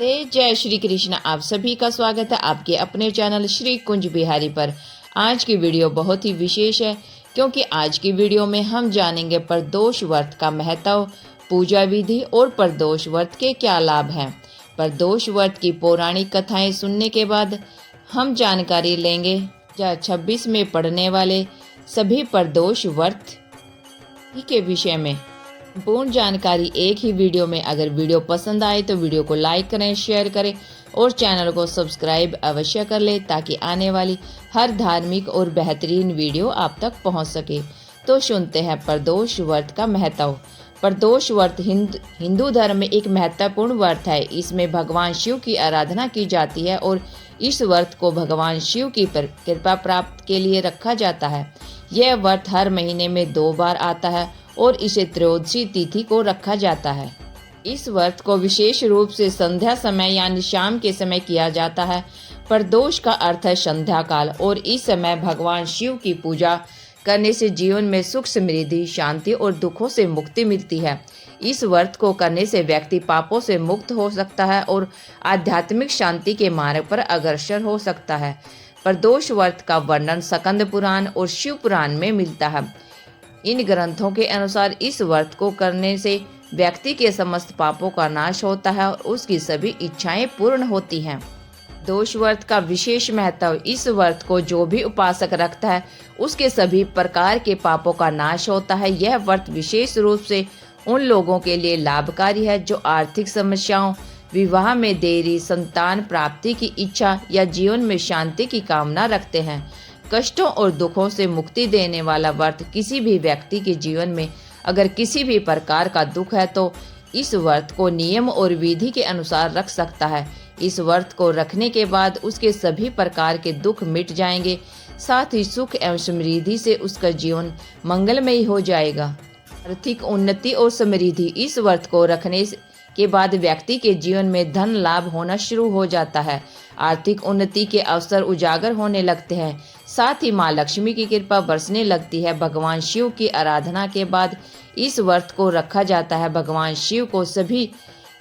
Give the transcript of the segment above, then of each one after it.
जय श्री कृष्ण। आप सभी का स्वागत है आपके अपने चैनल श्री कुंज बिहारी पर। आज की वीडियो बहुत ही विशेष है क्योंकि आज की वीडियो में हम जानेंगे प्रदोष व्रत का महत्व, पूजा विधि और प्रदोष व्रत के क्या लाभ हैं। प्रदोष व्रत की पौराणिक कथाएं सुनने के बाद हम जानकारी लेंगे 2026 में पड़ने वाले सभी प्रदोष व्रत के विषय में। पूर्ण जानकारी एक ही वीडियो में। अगर वीडियो पसंद आए तो वीडियो को लाइक करें, शेयर करें और चैनल को सब्सक्राइब अवश्य कर लें ताकि आने वाली हर धार्मिक और बेहतरीन वीडियो आप तक पहुंच सके। तो सुनते हैं प्रदोष व्रत का महत्व। प्रदोष व्रत हिंदू धर्म में एक महत्वपूर्ण व्रत है। इसमें भगवान शिव की आराधना की जाती है और इस व्रत को भगवान शिव की कृपा प्राप्त के लिए रखा जाता है। यह व्रत हर महीने में 2 बार आता है और इसे त्रयोदशी तिथि को रखा जाता है। इस व्रत को विशेष रूप से संध्या समय यानी शाम के समय किया जाता है। प्रदोष का अर्थ है संध्या काल और इस समय भगवान शिव की पूजा करने से जीवन में सुख, समृद्धि, शांति और दुखों से मुक्ति मिलती है। इस व्रत को करने से व्यक्ति पापों से मुक्त हो सकता है और आध्यात्मिक शांति के मार्ग पर अग्रसर हो सकता है। प्रदोष व्रत का वर्णन स्कंद पुराण और शिव पुराण में मिलता है। इन ग्रंथों के अनुसार इस व्रत को करने से व्यक्ति के समस्त पापों का नाश होता है और उसकी सभी इच्छाएं पूर्ण होती हैं। प्रदोष व्रत का विशेष महत्व। इस व्रत को जो भी उपासक रखता है उसके सभी प्रकार के पापों का नाश होता है। यह व्रत विशेष रूप से उन लोगों के लिए लाभकारी है जो आर्थिक समस्याओं, विवाह में देरी, संतान प्राप्ति की इच्छा या जीवन में शांति की कामना रखते हैं। कष्टों और दुखों से मुक्ति देने वाला व्रत किसी भी व्यक्ति के जीवन में अगर किसी भी प्रकार का दुख है तो इस व्रत को नियम और विधि के अनुसार रख सकता है। इस व्रत को रखने के बाद उसके सभी प्रकार के दुख मिट जाएंगे, साथ ही सुख एवं समृद्धि से उसका जीवन मंगलमय हो जाएगा। आर्थिक उन्नति और समृद्धि। इस व्रत को रखने के बाद व्यक्ति के जीवन में धन लाभ होना शुरू हो जाता है। आर्थिक उन्नति के अवसर उजागर होने लगते हैं, साथ ही माँ लक्ष्मी की कृपा बरसने लगती है। भगवान शिव की आराधना के बाद इस व्रत को रखा जाता है। भगवान शिव को सभी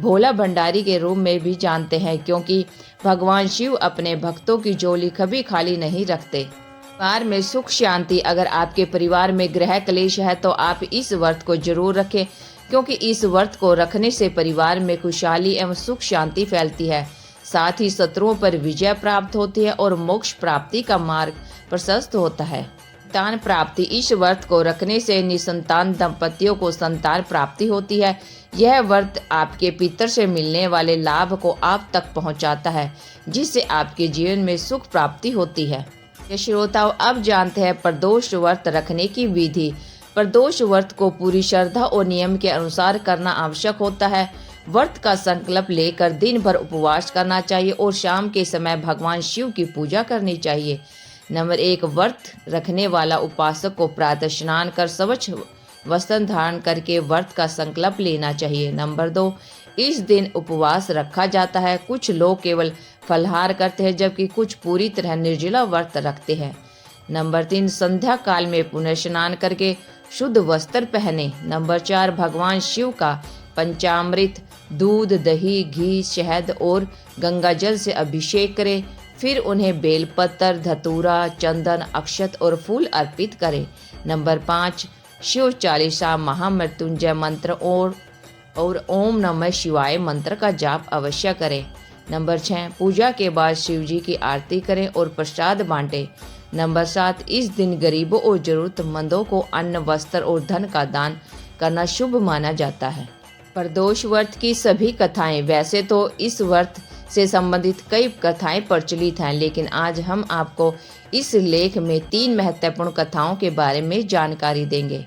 भोला भंडारी के रूप में भी जानते हैं क्योंकि भगवान शिव अपने भक्तों की झोली कभी खाली नहीं रखते। परिवार में सुख शांति। अगर आपके परिवार में गृह क्लेश है तो आप इस व्रत को जरूर रखें क्योंकि इस व्रत को रखने से परिवार में खुशहाली एवं सुख शांति फैलती है। साथ ही शत्रुओं पर विजय प्राप्त होती है और मोक्ष प्राप्ति का मार्ग प्रशस्त होता है। संतान प्राप्ति। इस व्रत को रखने से निसंतान दंपतियों को संतान प्राप्ति होती है। यह व्रत आपके पितर से मिलने वाले लाभ को आप तक पहुंचाता है जिससे आपके जीवन में सुख प्राप्ति होती है। श्रोताओं, अब जानते हैं प्रदोष व्रत रखने की विधि। प्रदोष व्रत को पूरी श्रद्धा और नियम के अनुसार करना आवश्यक होता है। व्रत का संकल्प लेकर दिन भर उपवास करना चाहिए और शाम के समय भगवान शिव की पूजा करनी चाहिए। नंबर 1, व्रत रखने वाला उपासक को प्रातः स्नान कर स्वच्छ वस्त्र धारण करके व्रत का संकल्प लेना चाहिए। नंबर 2, इस दिन उपवास रखा जाता है। कुछ लोग केवल फलाहार करते हैं जबकि कुछ पूरी तरह निर्जला व्रत रखते हैं। नंबर 3, संध्या काल में पुनः स्नान करके शुद्ध वस्त्र पहने। नंबर 4, भगवान शिव का पंचामृत, दूध, दही, घी, शहद और गंगा जल से अभिषेक करें। फिर उन्हें बेलपत्र, धतूरा, चंदन, अक्षत और फूल अर्पित करें। नंबर 5, शिव चालीसा, महामृत्युंजय मंत्र और ओम नमः शिवाय मंत्र का जाप अवश्य करें। नंबर 6, पूजा के बाद शिव जी की आरती करें और प्रसाद बांटें। नंबर 7, इस दिन गरीबों और जरूरतमंदों को अन्न, वस्त्र और धन का दान करना शुभ माना जाता है। प्रदोष व्रत की सभी कथाएं। वैसे तो इस व्रत से संबंधित कई कथाएं प्रचलित हैं, लेकिन आज हम आपको इस लेख में 3 महत्वपूर्ण कथाओं के बारे में जानकारी देंगे।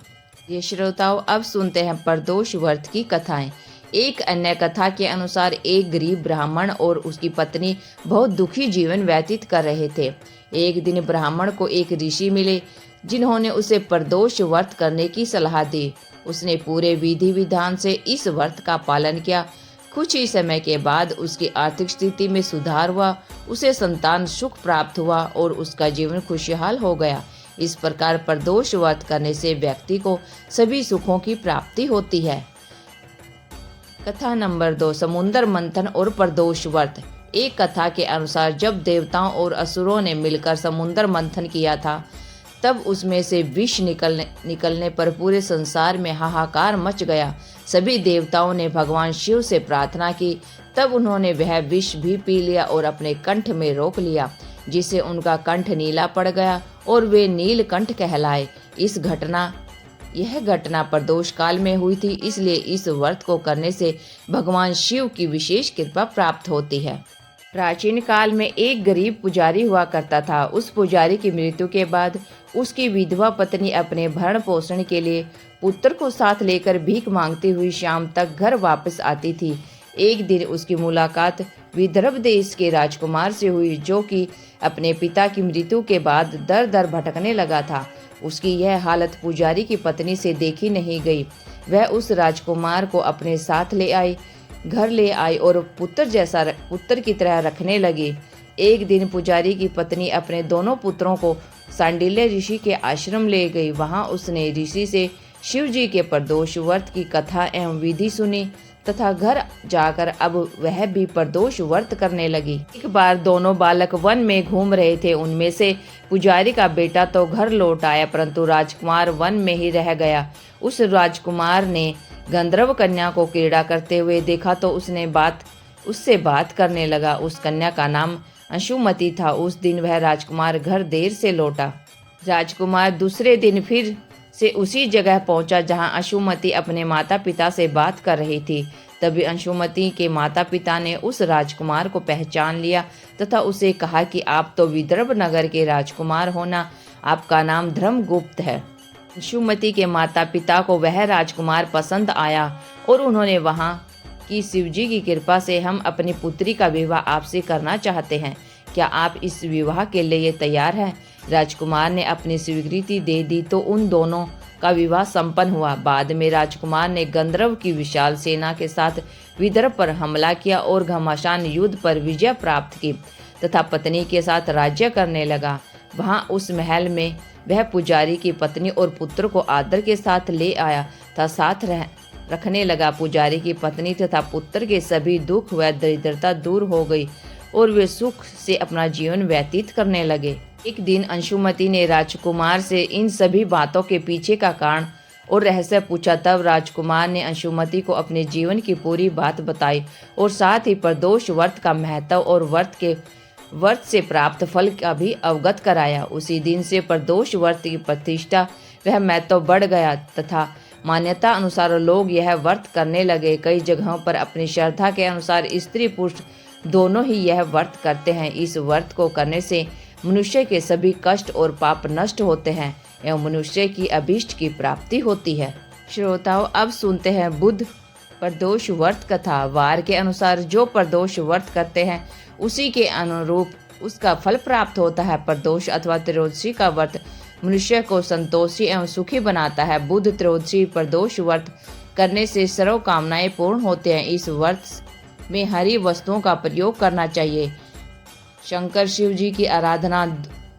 ये श्रोताओं, अब सुनते हैं प्रदोष व्रत की कथाएं। एक अन्य कथा के अनुसार एक गरीब ब्राह्मण और उसकी पत्नी बहुत दुखी जीवन व्यतीत कर रहे थे। एक दिन ब्राह्मण को एक ऋषि मिले जिन्होंने उसे प्रदोष व्रत करने की सलाह दी। उसने पूरे विधि विधान से इस व्रत का पालन किया। कुछ ही समय के बाद उसकी आर्थिक स्थिति में सुधार हुआ, उसे संतान सुख प्राप्त हुआ और उसका जीवन खुशहाल हो गया। इस प्रकार प्रदोष व्रत करने से व्यक्ति को सभी सुखों की प्राप्ति होती है। कथा नंबर 2, समुद्र मंथन और प्रदोष व्रत। एक कथा के अनुसार जब देवताओं और असुरों ने मिलकर समुद्र मंथन किया था, तब उसमें से विष निकलने पर पूरे संसार में हाहाकार मच गया। सभी देवताओं ने भगवान शिव से प्रार्थना की, तब उन्होंने वह विष भी पी लिया और अपने कंठ में रोक लिया, जिससे उनका कंठ नीला पड़ गया और वे नीलकंठ कहलाए। यह घटना प्रदोष काल में हुई थी, इसलिए इस व्रत को करने से भगवान शिव की विशेष कृपा प्राप्त होती है। प्राचीन काल में एक गरीब पुजारी हुआ करता था। उस पुजारी की मृत्यु के बाद उसकी विधवा पत्नी अपने भरण पोषण के लिए पुत्र को साथ लेकर भीख मांगती हुई शाम तक घर वापस आती थी। एक दिन उसकी मुलाकात विदर्भ देश के राजकुमार से हुई, जो कि अपने पिता की मृत्यु के बाद दर दर भटकने लगा था। उसकी यह हालत पुजारी की पत्नी से देखी नहीं गई। वह उस राजकुमार को अपने साथ घर ले आई और पुत्र की तरह रखने लगी। एक दिन पुजारी की पत्नी अपने दोनों पुत्रों को सांडिल्य ऋषि के आश्रम ले गई। वहां उसने ऋषि से शिव जी के प्रदोष व्रत की कथा एवं विधि सुनी तथा घर जाकर अब वह भी प्रदोष व्रत करने लगी। एक बार दोनों बालक वन में घूम रहे थे। उनमें से पुजारी का बेटा तो घर लौट आया, परंतु राजकुमार वन में ही रह गया। उस राजकुमार ने गंधर्व कन्या को क्रीड़ा करते हुए देखा तो उससे बात करने लगा। उस कन्या का नाम अंशुमति था। उस दिन वह राजकुमार घर देर से लौटा। राजकुमार दूसरे दिन फिर से उसी जगह पहुंचा जहां अंशुमति अपने माता पिता से बात कर रही थी। तभी अंशुमति के माता पिता ने उस राजकुमार को पहचान लिया तथा उसे कहा कि आप तो विदर्भ नगर के राजकुमार हो ना, आपका नाम धर्मगुप्त है। अंशुमति के माता पिता को वह राजकुमार पसंद आया और उन्होंने वहां कि शिवजी की कृपा से हम अपनी पुत्री का विवाह आपसे करना चाहते हैं, क्या आप इस विवाह के लिए तैयार हैं? राजकुमार ने अपनी स्वीकृति दे दी तो उन दोनों का विवाह संपन्न हुआ। बाद में राजकुमार ने गंधर्व की विशाल सेना के साथ विदर्भ पर हमला किया और घमासान युद्ध पर विजय प्राप्त की तथा पत्नी के साथ राज्य करने लगा। वहां उस महल में वह पुजारी की पत्नी और पुत्र को आदर के साथ ले आया तथा साथ रखने लगा। पुजारी की पत्नी तथा पुत्र के सभी दुख व दरिद्रता दूर हो गई और वे सुख से अपना जीवन व्यतीत करने लगे। एक दिन अंशुमति ने राजकुमार से इन सभी बातों के पीछे का कारण और रहस्य पूछा। तब राजकुमार ने अंशुमति को अपने जीवन की पूरी बात बताई और साथ ही प्रदोष व्रत का महत्व और व्रत से प्राप्त फल का भी अवगत कराया। उसी दिन से प्रदोष व्रत की प्रतिष्ठा वह महत्व बढ़ गया तथा मान्यता अनुसार लोग यह व्रत करने लगे। कई जगहों पर अपनी श्रद्धा के अनुसार स्त्री पुरुष दोनों ही यह व्रत करते हैं। इस व्रत को करने से मनुष्य के सभी कष्ट और पाप नष्ट होते हैं एवं मनुष्य की अभीष्ट की प्राप्ति होती है। श्रोताओं, अब सुनते हैं बुध प्रदोष व्रत कथा। वार के अनुसार जो प्रदोष व्रत करते हैं उसी के अनुरूप उसका फल प्राप्त होता है। प्रदोष अथवा त्रयोदशी का व्रत मनुष्य को संतोषी एवं सुखी बनाता है। बुध त्रयोदशी प्रदोष व्रत करने से सर्व कामनाएं पूर्ण होते हैं। इस व्रत में हरी वस्तुओं का प्रयोग करना चाहिए। शंकर शिव जी की आराधना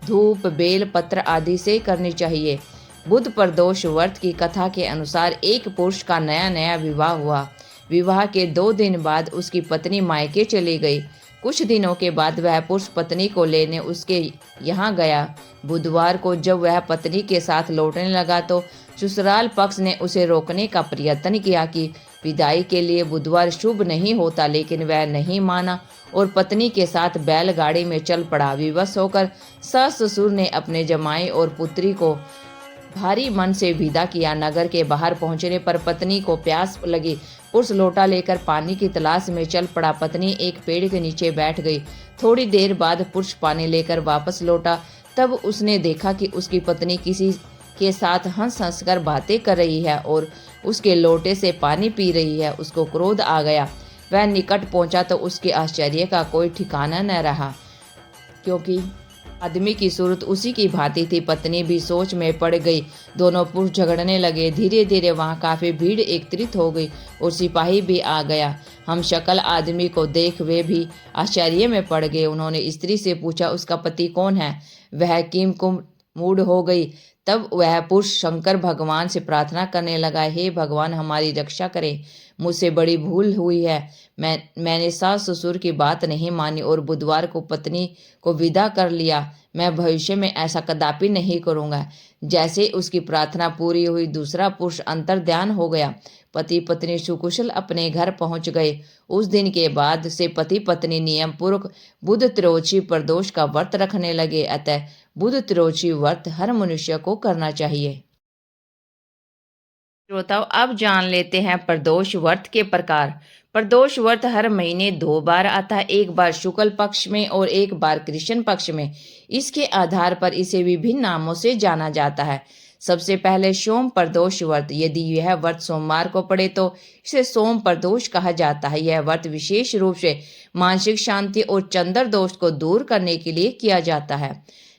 धूप बेल पत्र आदि से करनी चाहिए। बुध प्रदोष व्रत की कथा के अनुसार एक पुरुष का नया विवाह हुआ। विवाह के 2 दिन बाद उसकी पत्नी मायके चली गई। कुछ दिनों के बाद वह पुरुष पत्नी को लेने उसके यहाँ गया। बुधवार को जब वह पत्नी के साथ लौटने लगा तो ससुराल पक्ष ने उसे रोकने का प्रयत्न किया कि विदाई के लिए बुधवार शुभ नहीं होता, लेकिन वह नहीं माना और पत्नी के साथ बैलगाड़ी में चल पड़ा। विवश होकर सास ससुर ने अपने जमाई और पुत्री को भारी मन से विदा किया। नगर के बाहर पहुंचने पर पत्नी को प्यास लगी। पुरुष लोटा लेकर पानी की तलाश में चल पड़ा। पत्नी एक पेड़ के नीचे बैठ गई। थोड़ी देर बाद पुरुष पानी लेकर वापस लौटा। तब उसने देखा कि उसकी पत्नी किसी के साथ हंस हंस कर बातें कर रही है और उसके लोटे से पानी पी रही है। उसको क्रोध आ गया। वह निकट पहुंचा तो उसके आश्चर्य का कोई ठिकाना न रहा, क्योंकि आदमी की सूरत उसी की भांति थी। पत्नी भी सोच में पड़ गई। दोनों पुरुष झगड़ने लगे। धीरे धीरे वहां काफी भीड़ एकत्रित हो गई और सिपाही भी आ गया। हम शक्ल आदमी को देख वे भी आश्चर्य में पड़ गए। उन्होंने स्त्री से पूछा, उसका पति कौन है? वह किम कुम मूड हो गई। तब वह पुरुष शंकर भगवान से प्रार्थना करने लगा, हे भगवान हमारी रक्षा करें, मुझसे बड़ी भूल हुई है। मैंने सास ससुर की बात नहीं मानी और बुधवार को पत्नी को विदा कर लिया। मैं भविष्य में ऐसा कदापि नहीं करूँगा। जैसे उसकी प्रार्थना पूरी हुई, दूसरा पुरुष अंतर्ध्यान हो गया। पति पत्नी सुकुशल अपने घर पहुंच गए। उस दिन के बाद से पति पत्नी नियम पूर्वक बुध त्रयोदशी प्रदोष का व्रत रखने लगे। अतः बुध त्रयोदशी व्रत हर मनुष्य को करना चाहिए। श्रोताओं, अब जान लेते हैं प्रदोष व्रत के प्रकार। प्रदोष व्रत हर महीने 2 बार आता है, एक बार शुक्ल पक्ष में और एक बार कृष्ण पक्ष में। इसके आधार पर इसे विभिन्न नामों से जाना जाता है। सबसे पहले सोम प्रदोष व्रत। यदि यह व्रत सोमवार को पड़े तो इसे सोम प्रदोष कहा जाता है। यह व्रत विशेष रूप से मानसिक शांति और चंद्र दोष को दूर करने के लिए किया जाता है।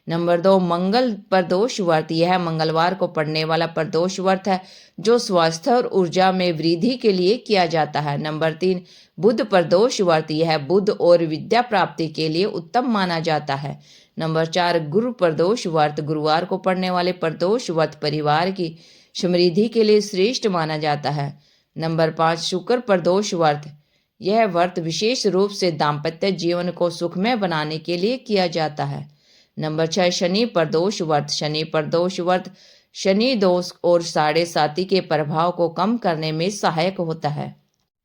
नंबर 2, मंगल प्रदोष व्रत। यह मंगलवार को पड़ने वाला प्रदोष व्रत है जो स्वास्थ्य और ऊर्जा में वृद्धि के लिए किया जाता है। नंबर 3, बुध प्रदोष व्रत। यह बुध और विद्या प्राप्ति के लिए उत्तम माना जाता है। नंबर 4, गुरु प्रदोष व्रत। गुरुवार को पड़ने वाले प्रदोष व्रत परिवार की समृद्धि के लिए श्रेष्ठ माना जाता है। नंबर 5, शुक्र प्रदोष व्रत। यह व्रत विशेष रूप से दाम्पत्य जीवन को सुखमय बनाने के लिए किया जाता है। नंबर 6, शनि प्रदोष व्रत। शनि प्रदोष व्रत शनि दोष और साढ़े साती के प्रभाव को कम करने में सहायक होता है।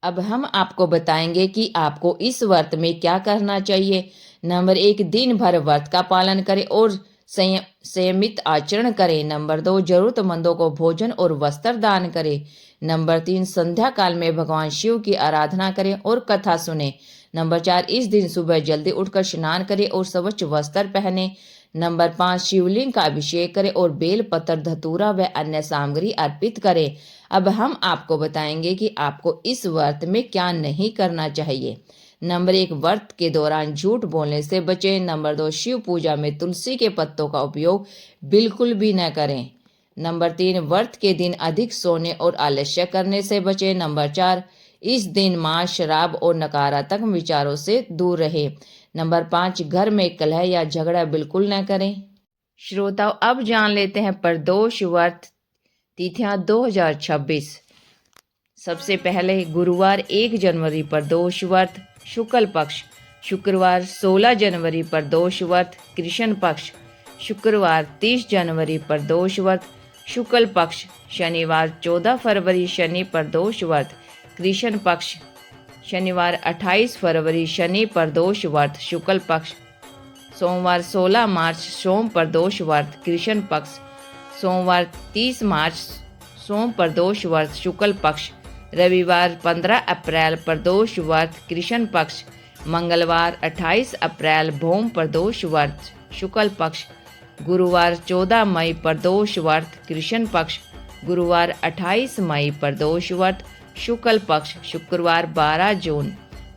अब हम आपको बताएंगे कि आपको इस व्रत में क्या करना चाहिए। नंबर 1, दिन भर व्रत का पालन करें और संयमित आचरण करें। नंबर 2, जरूरतमंदों को भोजन और वस्त्र दान करें। नंबर 3, संध्या काल में भगवान शिव की आराधना करें और कथा सुने। नंबर 4, इस दिन सुबह जल्दी उठकर स्नान करें और स्वच्छ वस्त्र पहने। नंबर 5, शिवलिंग का अभिषेक करें और बेल पत्र, धतूरा व अन्य सामग्री अर्पित करें। अब हम आपको बताएंगे कि आपको इस व्रत में क्या नहीं करना चाहिए। नंबर 1, व्रत के दौरान झूठ बोलने से बचें। नंबर 2, शिव पूजा में तुलसी के पत्तों का उपयोग बिल्कुल भी न करें। नंबर 3, व्रत के दिन अधिक सोने और आलस्य करने से बचें। नंबर 4, इस दिन मांस, शराब और नकारात्मक विचारों से दूर रहे। नंबर 5, घर में कलह या झगड़ा बिल्कुल न करें। श्रोताओं, अब जान लेते हैं प्रदोष व्रत तिथियां 2026। सबसे पहले गुरुवार 1 जनवरी प्रदोष व्रत शुक्ल पक्ष। शुक्रवार 16 जनवरी प्रदोष व्रत कृष्ण पक्ष। शुक्रवार 30 जनवरी प्रदोष व्रत शुक्ल पक्ष। शनिवार 14 फरवरी शनि प्रदोष व्रत कृष्ण पक्ष। शनिवार 28 फरवरी शनि प्रदोष व्रत शुक्ल पक्ष। सोमवार 16 मार्च सोम प्रदोष व्रत कृष्ण पक्ष। सोमवार 30 मार्च सोम प्रदोष व्रत शुक्ल पक्ष। रविवार 15 अप्रैल प्रदोष व्रत कृष्ण पक्ष। मंगलवार 28 अप्रैल भौम प्रदोष व्रत शुक्ल पक्ष। गुरुवार 14 मई प्रदोष व्रत कृष्ण पक्ष। गुरुवार 28 मई प्रदोष व्रत शुक्ल पक्ष। शुक्रवार 12 जून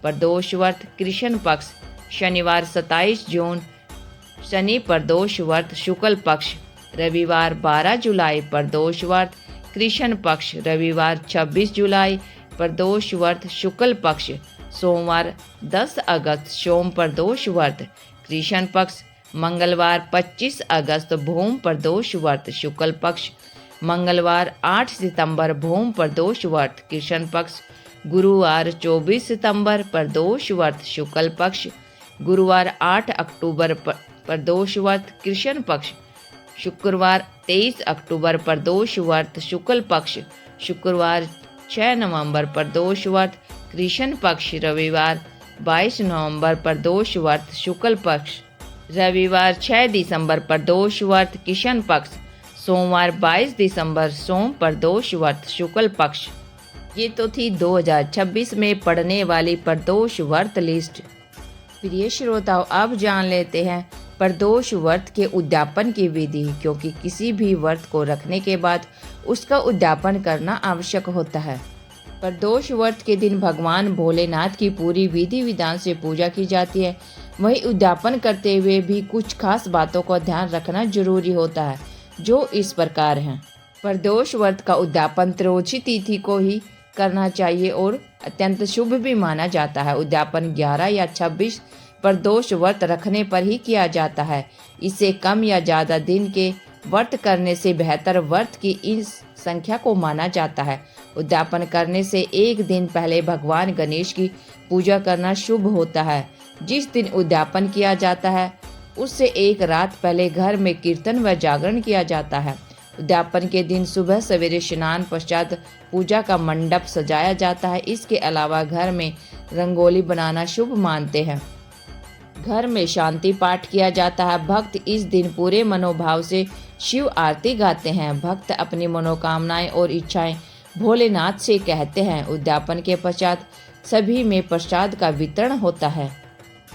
प्रदोष व्रत कृष्ण पक्ष। शनिवार 27 जून शनि प्रदोष व्रत शुक्ल पक्ष। रविवार 12 जुलाई प्रदोष व्रत कृष्ण पक्ष। रविवार 26 जुलाई प्रदोष व्रत शुक्ल पक्ष। सोमवार 10 अगस्त सोम प्रदोष व्रत कृष्ण पक्ष। मंगलवार 25 अगस्त भौम प्रदोष व्रत शुक्ल पक्ष। मंगलवार 8 सितंबर भौम प्रदोष व्रत कृष्ण पक्ष। गुरुवार 24 सितंबर प्रदोष व्रत शुक्ल पक्ष। गुरुवार 8 अक्टूबर प्रदोष व्रत कृष्ण पक्ष। शुक्रवार 23 अक्टूबर प्रदोष व्रत शुक्ल पक्ष। शुक्रवार 6 नवंबर प्रदोष व्रत कृष्ण पक्ष। रविवार 22 नवंबर प्रदोष व्रत शुक्ल पक्ष। रविवार 6 दिसंबर प्रदोष व्रत कृष्ण पक्ष। सोमवार 22 दिसंबर सोम प्रदोष व्रत शुक्ल पक्ष। ये तो थी 2026 में पड़ने वाली प्रदोष व्रत लिस्ट। प्रिय श्रोताओं, अब जान लेते हैं प्रदोष व्रत के उद्यापन की विधि, क्योंकि किसी भी व्रत को रखने के बाद उसका उद्यापन करना आवश्यक होता है। प्रदोष व्रत के दिन भगवान भोलेनाथ की पूरी विधि विधान से पूजा की जाती है। वहीं उद्यापन करते हुए भी कुछ खास बातों का ध्यान रखना जरूरी होता है, जो इस प्रकार हैं। प्रदोष व्रत का उद्यापन त्रयोदशी तिथि को ही करना चाहिए और अत्यंत शुभ भी माना जाता है। उद्यापन 11 या 26 प्रदोष व्रत रखने पर ही किया जाता है। इससे कम या ज़्यादा दिन के व्रत करने से बेहतर व्रत की इस संख्या को माना जाता है। उद्यापन करने से एक दिन पहले भगवान गणेश की पूजा करना शुभ होता है। जिस दिन उद्यापन किया जाता है उससे एक रात पहले घर में कीर्तन व जागरण किया जाता है। उद्यापन के दिन सुबह सवेरे स्नान पश्चात पूजा का मंडप सजाया जाता है। इसके अलावा घर में रंगोली बनाना शुभ मानते हैं। घर में शांति पाठ किया जाता है। भक्त इस दिन पूरे मनोभाव से शिव आरती गाते हैं। भक्त अपनी मनोकामनाएं और इच्छाएं भोलेनाथ से कहते हैं। उद्यापन के पश्चात सभी में प्रसाद का वितरण होता है।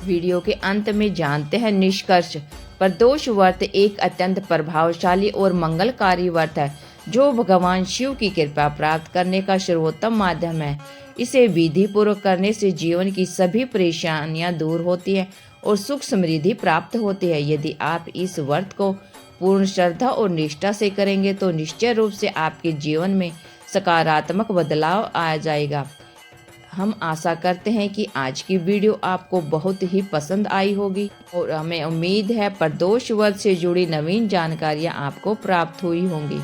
वीडियो के अंत में जानते हैं निष्कर्ष। प्रदोष व्रत एक अत्यंत प्रभावशाली और मंगलकारी व्रत है जो भगवान शिव की कृपा प्राप्त करने का सर्वोत्तम माध्यम है। इसे विधि पूर्वक करने से जीवन की सभी परेशानियां दूर होती है और सुख समृद्धि प्राप्त होती है। यदि आप इस व्रत को पूर्ण श्रद्धा और निष्ठा से करेंगे तो निश्चय रूप से आपके जीवन में सकारात्मक बदलाव आ जाएगा। हम आशा करते हैं कि आज की वीडियो आपको बहुत ही पसंद आई होगी और हमें उम्मीद है प्रदोष व्रत से जुड़ी नवीन जानकारियां आपको प्राप्त हुई होंगी।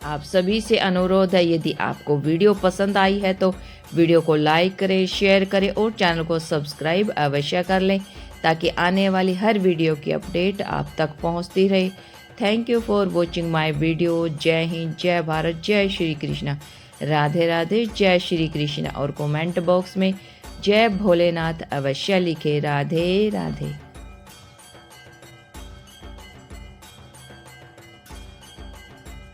आप सभी से अनुरोध है, यदि आपको वीडियो पसंद आई है तो वीडियो को लाइक करें, शेयर करें और चैनल को सब्सक्राइब अवश्य कर लें ताकि आने वाली हर वीडियो की अपडेट आप तक पहुंचती रहे। Thank you for watching my video. जय हिंद, जय भारत, जय श्री कृष्णा। राधे राधे, जय श्री कृष्ण और कमेंट बॉक्स में जय भोलेनाथ अवश्य लिखे। राधे राधे।